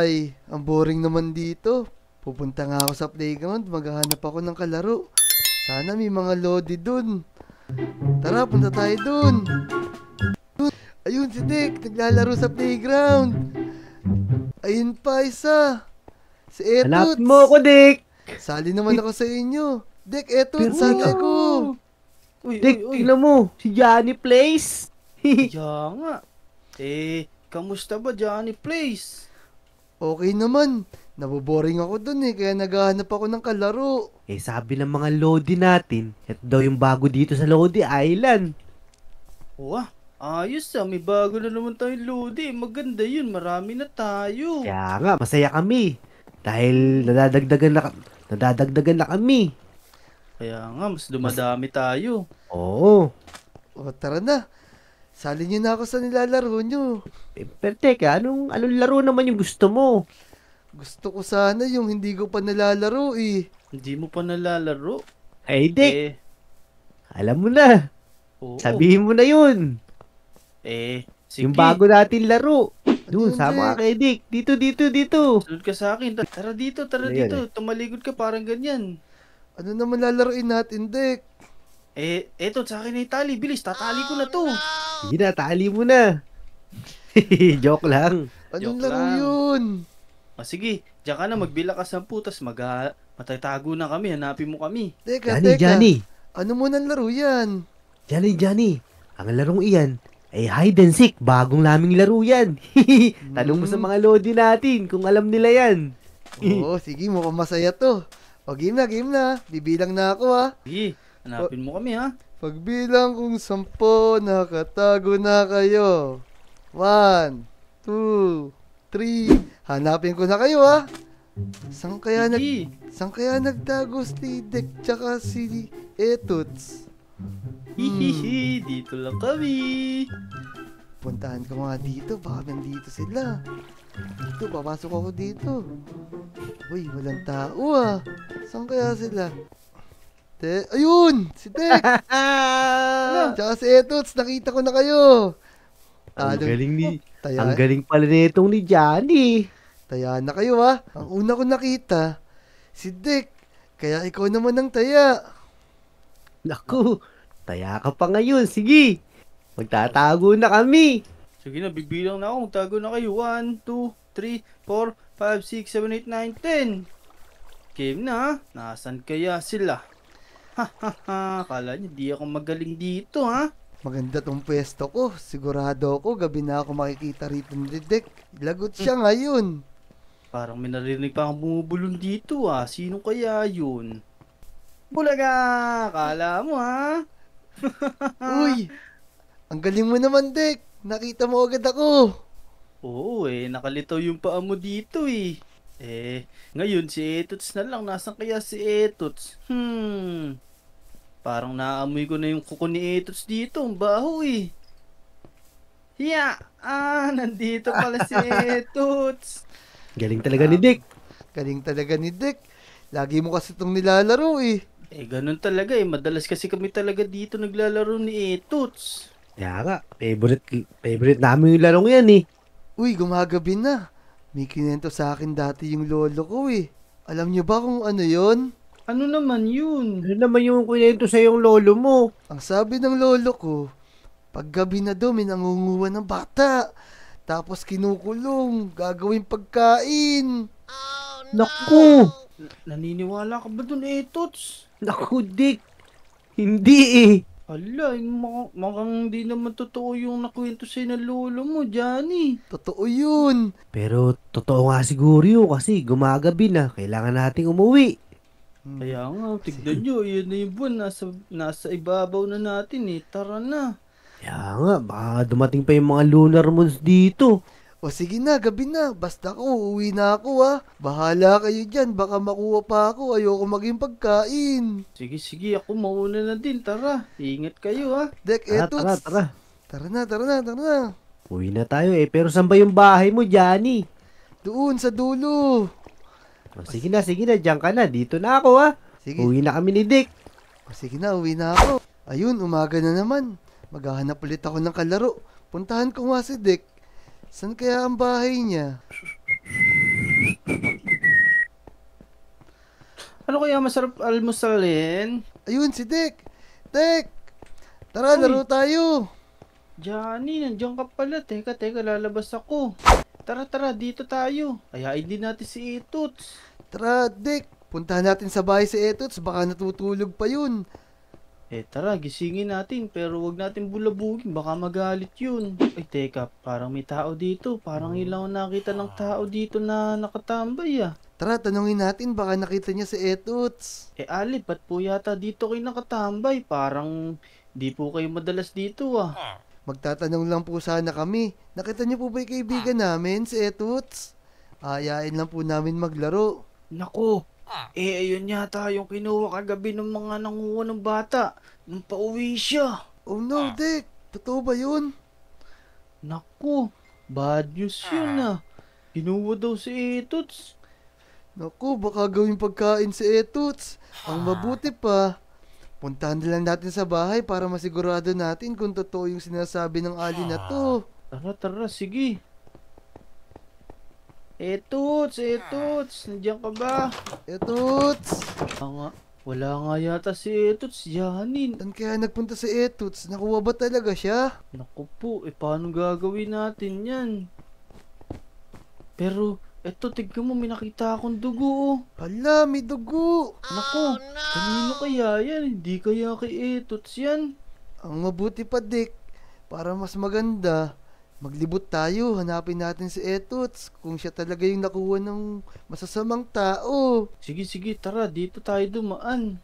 Ay, ang boring naman dito. Pupunta nga ako sa playground, maghahanap ako ng kalaro. Sana may mga lodi dun. Tara, punta tayo dun. Ayun si Dick, naglalaro sa playground. Ayun pa isa. Si Etuts. Hanapin mo ako, Dick! Sali naman ako sa inyo. Dick, Etuts, Pero sali ikaw. ako. Uy, Dick, uy, uy. tingnan mo, si Johnny Place. Kaya nga. Kamusta ba Johnny Place? Okay naman. Naboboring ako dun kaya naghahanap ako ng kalaro. Sabi ng mga Lodi natin, ito daw yung bago dito sa Lodi Island. Wah, ayos may bago na naman tayong Lodi. Maganda yun, marami na tayo. Kaya nga, masaya kami. Dahil nadadagdagan na kami. Kaya nga, mas dumadami tayo. Oo. O tara na. Sali niyo na ako sa nilalaro niyo. Pero teka, anong laro naman yung gusto mo? Gusto ko sana yung hindi ko pa nalalaro Hindi mo pa nalalaro? Hey, Dick, Eh, alam mo na. oo. Sabihin mo na yun. Sige. Yung bago natin laro. Doon, yun, sama ka kay Dick. Dito. Sunod ka sa akin. Tara dito, Ano yan, dito. Tumalikod ka parang ganyan. Ano naman lalaroin natin, Dick? Eto, sa akin na yung tali. Bilis, tatali ko na to. Sige na, tali mo na. Joke lang. Anong Joke laro lang. yun? Sige, diyan ka na, magbila ka 10, tas matatago na kami, hanapin mo kami. Teka, Johnny. Ano mo nang laro yan? Johnny. Ang larong iyan ay hide and seek. Bagong naming laro yan. Tanong mo sa mga Lodi natin kung alam nila yan. Oo, sige, mukhang masaya to. O, game na. Bibilang na ako Sige, hanapin mo kami ha. Pagbilang kong 10, nakatago na kayo. 1, 2, 3. Hanapin ko na kayo Saan kaya nagtago si Dick tsaka si Etuts? Hihihi, dito lang kami. Puntahan ko nga dito, baka nandito sila. Dito, papasok ako dito. Uy, walang tao Saan kaya sila? Ayun! Si Dick! Tsaka si Etuts, nakita ko na kayo. Ang galing Taya, ang galing pala nitong ni Johnny. taya na kayo Ang una ko nakita, si Dick. Kaya ikaw naman ang taya. Naku, taya ka pa ngayon. Sige, magtatago na kami. Sige na, bibilang na ako, magtago na kayo. 1, 2, 3, 4, 5, 6, 7, 8, 9, 10. Game na ha? Nasaan kaya sila? Akala niyo di ako magaling dito ha? Maganda tong pwesto ko. Sigurado ako, gabi na ako makikita rito ni Dick. Lagot siya ngayon. Parang may narinig pa akong bumubulong dito Sino kaya yun? Bulaga! Akala mo ha? Uy! Ang galing mo naman, Dick. Nakita mo agad ako. Oo nakalitaw yung paa mo dito ngayon si Etuts na lang. Nasaan kaya si Etuts? Parang naamoy ko na yung kuko ni Etuts dito. Ang baho Hiya! Nandito pala si Etuts. Galing talaga ni Dick. Galing talaga ni Dick. Lagi mo kasi itong nilalaro Ganun talaga Madalas kasi kami talaga dito naglalaro ni Etuts. Kaya nga, favorite namin yung larong yan Uy, gumagabi na. May kinento sa akin dati yung lolo ko Alam niyo ba kung ano yon? Ano naman yun? Ano naman yung kunento sa yung lolo mo? Ang sabi ng lolo ko, paggabi na daw may nangunguha ng bata. Tapos kinukulong, gagawin pagkain. Naku! Naniniwala ka ba dun Etuts? Naku, Dick! Hindi Ala, mukhang di naman totoo yung nakwento sa'yo ng lolo mo, Johnny. Totoo yun. Pero totoo nga siguro yun kasi gumagabi na. Kailangan nating umuwi. Kaya nga, tignan nyo, yun na yung buwan, nasa ibabaw na natin tara na. Kaya nga, baka dumating pa yung mga lunar moons dito. O sige na, gabi na. Basta ako, uuwi na ako Bahala kayo dyan, baka makuha pa ako. Ayoko maging pagkain. Sige, ako mauna na din, tara. Ingat kayo Dick, Tara. Etuts. Tara na. Uwi na tayo pero saan ba yung bahay mo, Johnny? Doon, sa dulo. O, sige na, diyan ka na. Dito na ako Sige. Uwi na kami ni Dick. O sige na, uwi na ako. Ayun, umaga na naman. Maghahanap ulit ako ng kalaro. Puntahan ko nga si Dick. Saan kaya ang bahay niya? Ano kaya masarap almusalin? Ayun, si Dek. Dek, tara, Uy. laro tayo. Johnny, nandiyan ka pala. Teka, lalabas ako. Tara, dito tayo. Ayain din natin si Ituts. Tara, Dek. Puntahan natin sa bahay si Etots. Baka natutulog pa yun. Tara, gisingin natin. Pero wag natin bulabugin. Baka magalit yun. Ay, teka. Parang may tao dito. Parang ilang nakita ng tao dito na nakatambay ah. Tara, tanungin natin. Baka nakita niya si Etots. Ali, ba't po yata dito kayo nakatambay? Parang di po kayo madalas dito ah. Magtatanong lang po sana kami. Nakita niyo po ba yung kaibigan namin, si Etots? Ayain lang po namin maglaro. Nako, ayun yata yung kinuha kagabi ng mga nanguha ng bata. Nung pauwi siya. Oh no, Dek. Totoo ba yun? Nako, bad news yun ah. Kinuha daw si Ituts. Naku, baka gawing pagkain si Etots. Ang mabuti pa, puntahan na lang natin sa bahay para masigurado natin kung totoo yung sinasabi ng ali na to. Tara, sige. Ituts, nandiyan ka ba? Etots! Wala nga yata si Ituts, Janin. Saan kaya nagpunta si Etots? Nakuha ba talaga siya? Naku po, paano gagawin natin yan? Pero, tignan mo, may nakita akong dugo oh. Hala, may dugo! Naku, kanino kaya yan? Hindi kaya kay Ituts yan? Ang mabuti pa, Dick, para mas maganda, maglibot tayo, hanapin natin si Etots kung siya talaga yung nakuha ng masasamang tao. Sige, tara, dito tayo dumaan.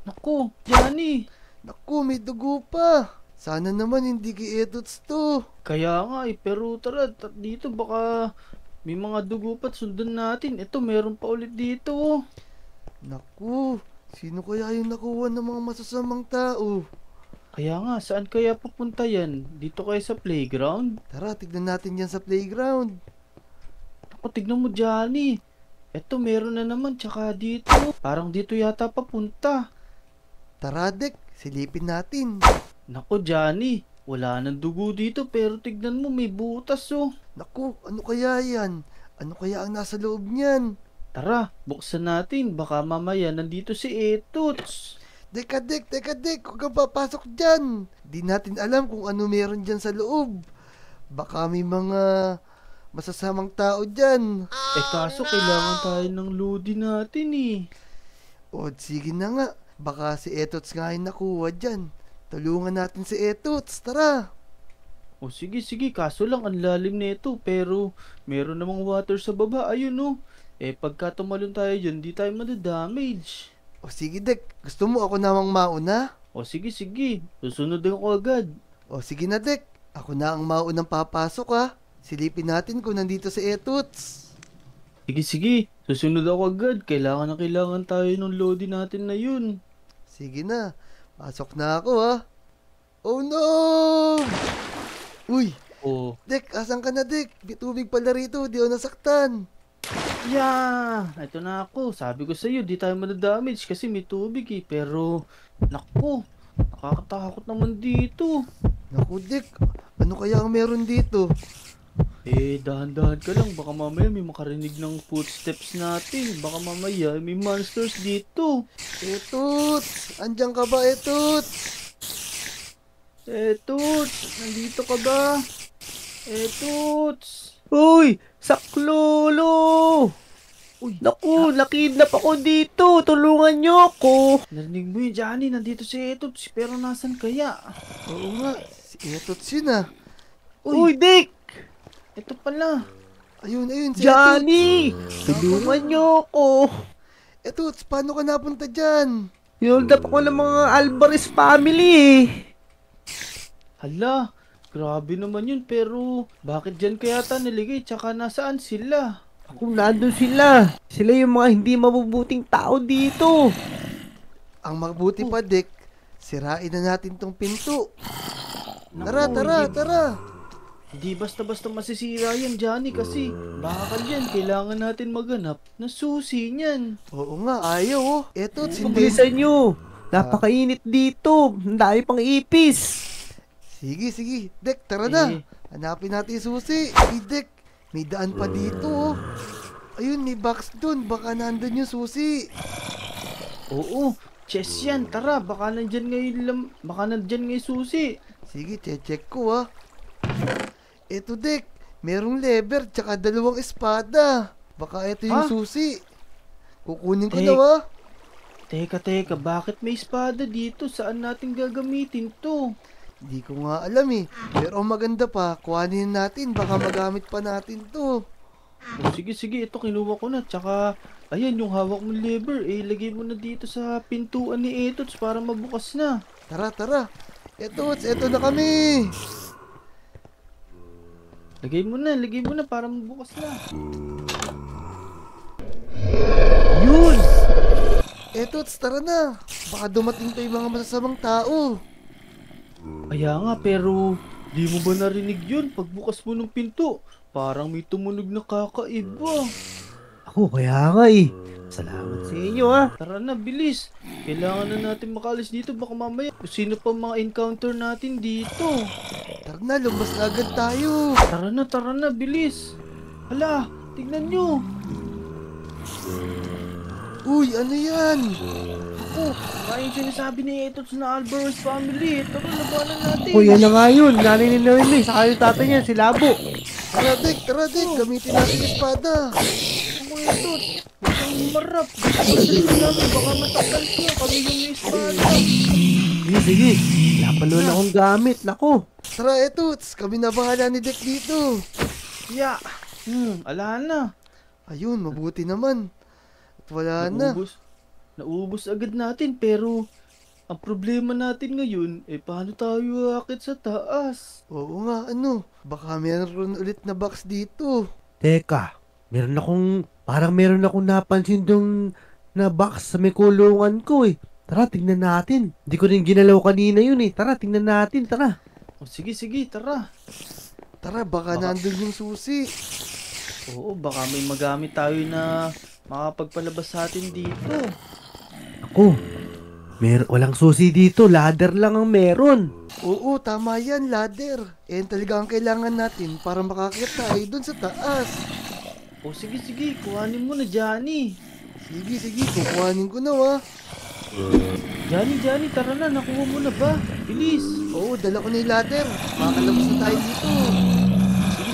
Naku, Johnny! Naku, may dugo pa! Sana naman hindi kay Etots to. Kaya nga pero tara, dito baka may mga dugo pa't sundan natin. Ito, meron pa ulit dito oh. Naku, sino kaya yung nakuha ng mga masasamang tao? Kaya nga, saan kaya pupunta yan? Dito kayo sa playground? Tara, tignan natin yan sa playground. Naku, tignan mo Johnny. Ito, meron na naman, tsaka dito. Parang dito yata papunta. Tara, Dek, silipin natin. Naku, Johnny, wala nang dugo dito pero tignan mo, may butas oh. Naku, ano kaya yan? Ano kaya ang nasa loob niyan? Tara, buksan natin. Baka mamaya nandito si Etots. Teka, Dek, huwag kang papasok dyan. Di natin alam kung ano meron dyan sa loob. Baka may mga masasamang tao dyan. Kaso kailangan tayo ng lodi natin eh. O, sige na nga. Baka si Etots nga yung nakuha dyan. Tulungan natin si Etots, tara. O sige, kaso lang ang lalim nito. Pero meron namang water sa baba, ayun oh. Pagka tumalon tayo dyan, di tayo madadamage. O sige, Dek, gusto mo ako namang mauna? O sige, susunod ako agad. O sige na, Dek, ako na ang maunang papasok ha. Silipin natin kung nandito si Etots. Sige, susunod ako agad. Kailangan tayo ng lodi natin na yun. Sige na, pasok na ako ha. Oh no! Uy, O, Dek, asan ka na, Dek? May tubig pala rito, di ako nasaktan. ito na ako. Sabi ko sa'yo, di tayo madadamage kasi may tubig eh. Pero, naku, nakakatakot naman dito. Naku, Dek, ano kaya ang meron dito? Dahan-dahan ka lang. Baka mamaya may makarinig ng footsteps natin. Baka mamaya may monsters dito. Etots, andyan ka ba, Etots? Etots, nandito ka ba? Etots. Uy! Saklolo! Uy, Naku, nakidnap ako dito. Tulungan niyo ako. narinig mo yun, Johnny. Nandito si Etots. Pero nasan kaya? Oo nga, si Etots yun ah. Uy, Dick! Ito pala. Ayun, si Etots. Johnny! Tulungan niyo ako. Etots, paano ka napunta dyan? Hinold up ako ng mga Alvarez family eh. Hala, grabe naman yun. Pero, bakit dyan kaya niligay? Tsaka nasaan sila? Kung nandun sila. Sila yung mga hindi mabubuting tao dito. Ang mabuti pa, Dek, sirain na natin tong pinto. Naku, Tara. Hindi basta-basta masisira yan, Johnny, kasi bakal yan. Kailangan natin maghanap ng susi niyan. Oo nga, ayaw oh. Etots, hindi. Pabilisan nyo. Napakainit dito. Ang dami pang ipis. Sige. Dek, tara na. Eh. Hanapin natin yung susi. Hey, Dek, may daan pa dito oh. Ayun, may box dun. Baka nandun yung susi. Oo, chess yan. Tara, baka nandyan ngayon susi. Sige, check ko ah. Eto, Dek. Merong lever tsaka dalawang espada. Baka ito yung Ha? susi. Kukunin ko Eh, na ah. Teka, bakit may espada dito? Saan natin gagamitin to? Hindi ko nga alam eh. Pero ang maganda pa, kuhanin natin. Baka magamit pa natin to. Sige, ito kinuha ko na. Tsaka, ayan yung hawak mong lever. Ilagay mo na dito sa pintuan ni Etots para mabukas na. Tara. Eto na kami. Lagay mo na para mabukas na. Yun! Etots, tara na. Baka dumating pa yung mga masasamang tao. Kaya nga, pero di mo ba narinig yun? Pagbukas mo ng pinto, parang may tumunog na kakaiba. Ako, kaya nga eh. Salamat sa inyo ah. Tara na, bilis. Kailangan na natin makalis dito. Baka mamaya, sino pa mga encounter natin dito? Tara na, lumabas na agad tayo. Tara na, bilis. Hala, tignan nyo. Uy, ano yan? Oh, kaya yung sinasabi ni Etots na Alvarez family. Tara, labanan natin. O yan na nga yun. Nanininaw yun eh. Saka yung tatay niya, si Labo. Tara, Dek. Gamitin natin yung espada. Ako Etots, huwag kang marap. Baka matakal ka. Kami yung may espada. Sige. Wala pa naman akong gamit. Nako. Tara, Etots. Kami na bahala ni Dek dito. Ya. Ala na. Ayun, mabuti naman. At wala na. Naubos agad natin pero ang problema natin ngayon paano tayo aakit sa taas? Oo nga, ano. Baka meron ulit na box dito. Teka. Parang meron akong napansin dong na box sa may kulungan ko eh. Tara, tingnan natin. Hindi ko rin ginalaw kanina yun eh. Tara, tingnan natin. Tara. Oh, sige, tara. Tara, baka nandun yung susi. Oo, baka may magamit tayo na makapagpalabas sa atin dito. Ako. Walang susi dito. Ladder lang ang meron. Oo, tama yan, ladder. Yan talaga ang kailangan natin para makakita tayo dun sa taas. Oh, sige, kuhanin mo na, Johnny. Sige, kukuhanin ko na ah. Johnny, tara na, nakuha mo na ba? Bilis. Oo, dala ko na yung ladder. Makakalabas na tayo dito.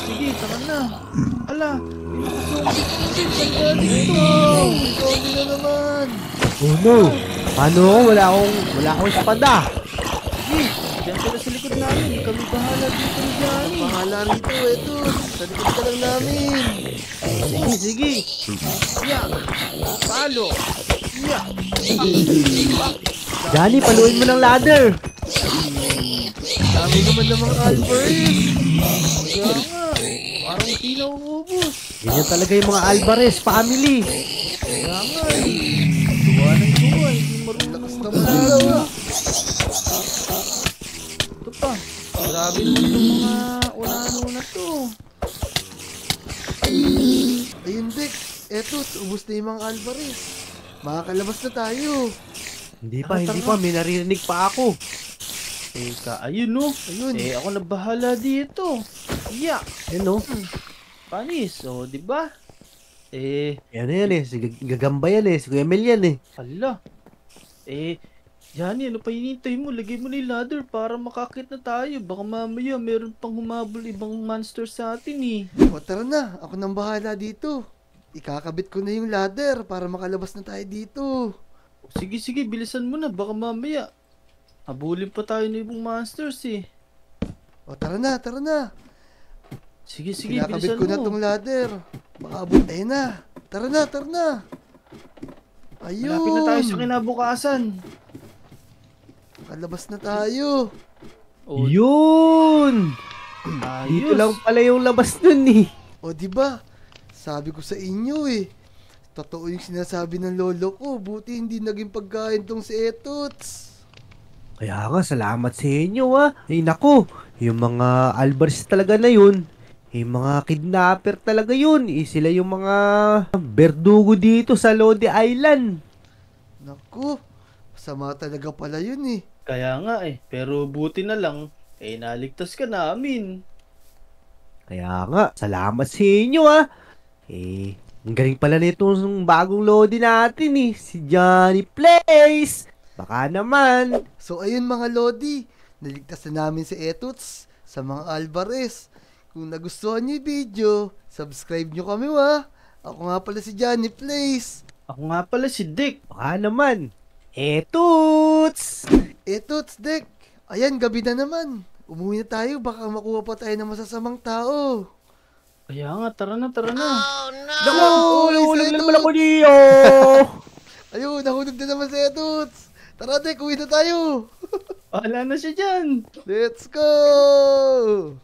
Sige, tara na. Ala, pinakasobi dito. Zombie na naman. Oh no. Paano ako? Wala akong espada. Sige, dyan ka na sa likod namin. Di kami bahala dito ni Johnny. Bahala rito, eto. Sa likod ka lang namin. Sige. Ya. Palo. Ya. Johnny, paluin mo ng ladder. Dami naman ng mga Alvarez. Kaya nga. Parang hindi na uubos. Ganyan talaga yung mga Alvarez family. Kaya nga Tuwa. Hindi marunong Lakas naman nila. Ito pa. Grabe naman itong mga una to. Ayun, Dek. Eto, ubos na yung mga Alvarez. Makakalabas na tayo. Hindi pa. May naririnig pa ako. Teka, ayun no. Ayun. Ako na bahala dito. Yeah. Yan o. Panis, di ba? Yan eh. Gagamba yan eh. Si Kuya Mel yan eh. Hala. Johnny, ano pa hinintay mo? Lagay mo na yung ladder para makakit na tayo. Baka mamaya meron pang humabol ibang monster sa atin eh. O tara na, ako nang bahala dito. Ikakabit ko na yung ladder para makalabas na tayo dito. Sige, bilisan mo na. Baka mamaya habulin pa tayo ng ibang monsters eh. O tara na. Sige, Kinakabit bilisan ko na mo. tong ladder. Baka abot. Ayun na. Tara na. Ayun. Malapit na tayo sa kinabukasan. Kalabas na tayo. Oh, Yun! ayos. Dito lang pala yung labas nun eh. O di ba? Sabi ko sa inyo eh. Totoo yung sinasabi ng lolo ko. Buti hindi naging pagkain tong si Etots. Kaya nga, salamat sa inyo ah. Nako, yung mga Alvarez talaga na yun. Yung mga kidnapper talaga yun. Sila yung mga berdugo dito sa Lodi Island. Naku, masama talaga pala yun eh. Kaya nga pero buti na lang, naligtas ka namin. Kaya nga, salamat sa inyo ah. Ang galing pala nitong bagong Lodi natin eh. Si Johnny Plays. Baka naman. So ayun mga Lodi, naligtas na namin si Etuts sa mga Alvarez. Kung nagustuhan niyo yung video, subscribe niyo kami Ako nga pala si Johnny Plays. Ako nga pala si Dick. Baka naman. Etuts! Etuts, Dek. Ayan, gabi na naman. Umuwi na tayo, baka makuha pa tayo ng masasamang tao. Kaya nga, tara na, tara na. Naku! Nahulog na naman ako niyo! Ayun, nahulog na naman si Etuts. Tara, Dek, uwi na tayo. Wala na siya dyan. Let's go!